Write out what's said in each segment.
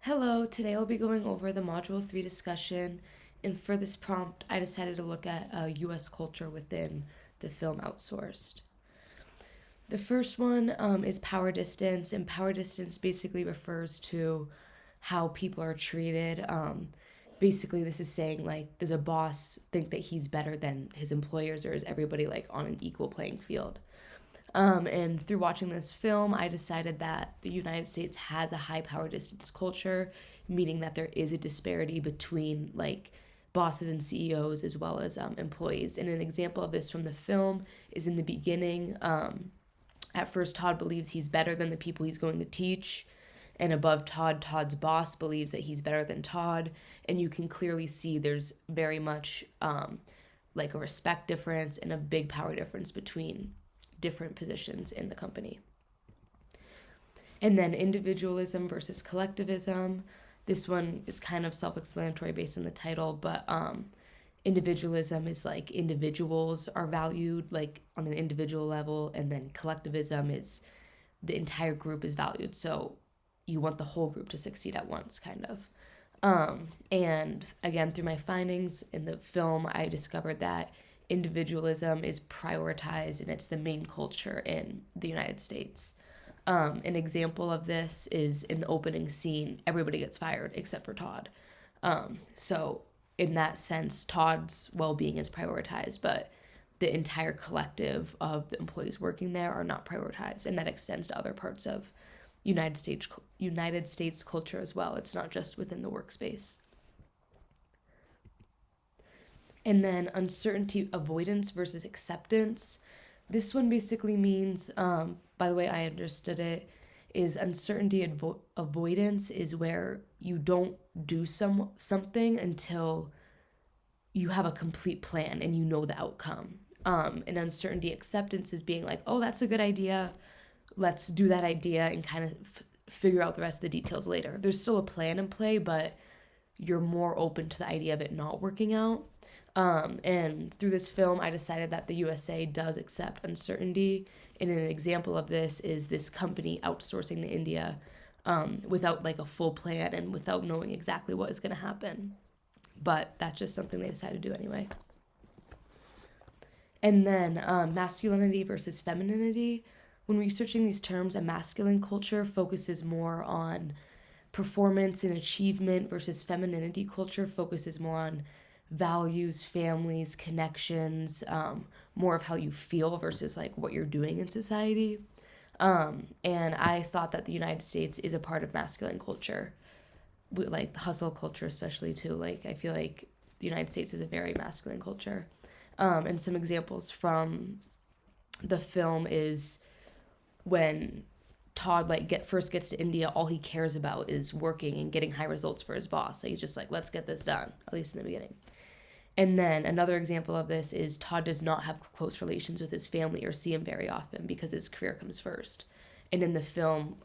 Hello, today I'll be going over the Module 3 discussion, and for this prompt, I decided to look at US culture within the film Outsourced. The first one is power distance, and power distance basically refers to how people are treated. Basically, this is saying, like, does a boss think that he's better than his employers, or is everybody, like, on an equal playing field? And through watching this film, I decided that the United States has a high power distance culture, meaning that there is a disparity between like bosses and CEOs as well as employees. And an example of this from the film is in the beginning. At first, Todd believes he's better than the people he's going to teach. And above Todd, Todd's boss believes that he's better than Todd. And you can clearly see there's very much like a respect difference and a big power difference between different positions in the company. And then individualism versus collectivism. This one is kind of self-explanatory based on the title, but individualism is like individuals are valued like on an individual level, and then collectivism is the entire group is valued. So you want the whole group to succeed at once, kind of. And again, through my findings in the film, I discovered that individualism is prioritized and it's the main culture in the United States. An example of this is in the opening scene, everybody gets fired except for Todd. So in that sense, Todd's well-being is prioritized, but the entire collective of the employees working there are not prioritized, and that extends to other parts of United States culture as well. It's not just within the workspace. And then uncertainty avoidance versus acceptance. This one basically means, by the way I understood it, is uncertainty avoidance is where you don't do something until you have a complete plan and you know the outcome. And uncertainty acceptance is being like, oh, that's a good idea. Let's do that idea and kind of figure out the rest of the details later. There's still a plan in play, but you're more open to the idea of it not working out. And through this film, I decided that the USA does accept uncertainty. And an example of this is this company outsourcing to India without like a full plan and without knowing exactly what is going to happen. But that's just something they decided to do anyway. And then masculinity versus femininity. When researching these terms, a masculine culture focuses more on performance and achievement versus femininity culture focuses more on values, families, connections, more of how you feel versus like what you're doing in society. And I thought that the United States is a part of masculine culture, like the hustle culture especially too. Like I feel like the United States is a very masculine culture. And some examples from the film is when Todd first gets to India, all he cares about is working and getting high results for his boss. So he's just like, let's get this done, at least in the beginning. And then another example of this is Todd does not have close relations with his family or see him very often because his career comes first. And in the film,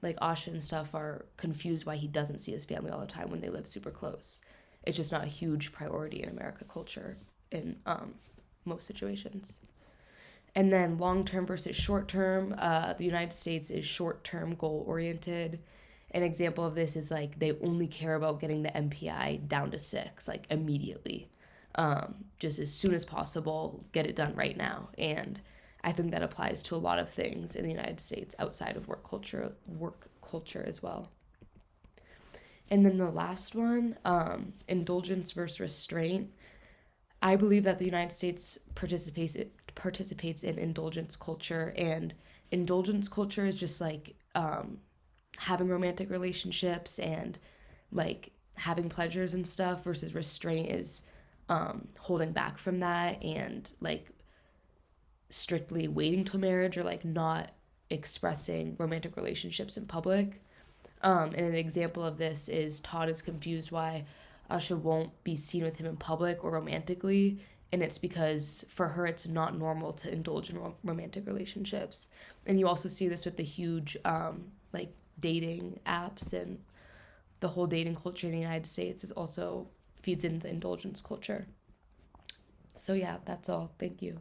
like Asha and stuff are confused why he doesn't see his family all the time when they live super close. It's just not a huge priority in American culture in most situations. And then long-term versus short-term, the United States is short-term goal-oriented. An example of this is like they only care about getting the MPI down to 6, like immediately. Just as soon as possible, get it done right now. And I think that applies to a lot of things in the United States outside of work culture as well. And then the last one, indulgence versus restraint. I believe that the United States participates in indulgence culture, and indulgence culture is just like having romantic relationships and like having pleasures and stuff, versus restraint is holding back from that and like strictly waiting till marriage or like not expressing romantic relationships in public. And an example of this is Todd is confused why Asha won't be seen with him in public or romantically, and it's because for her it's not normal to indulge in romantic relationships. And you also see this with the huge like dating apps, and the whole dating culture in the United States is also feeds into the indulgence culture. So yeah, that's all. Thank you.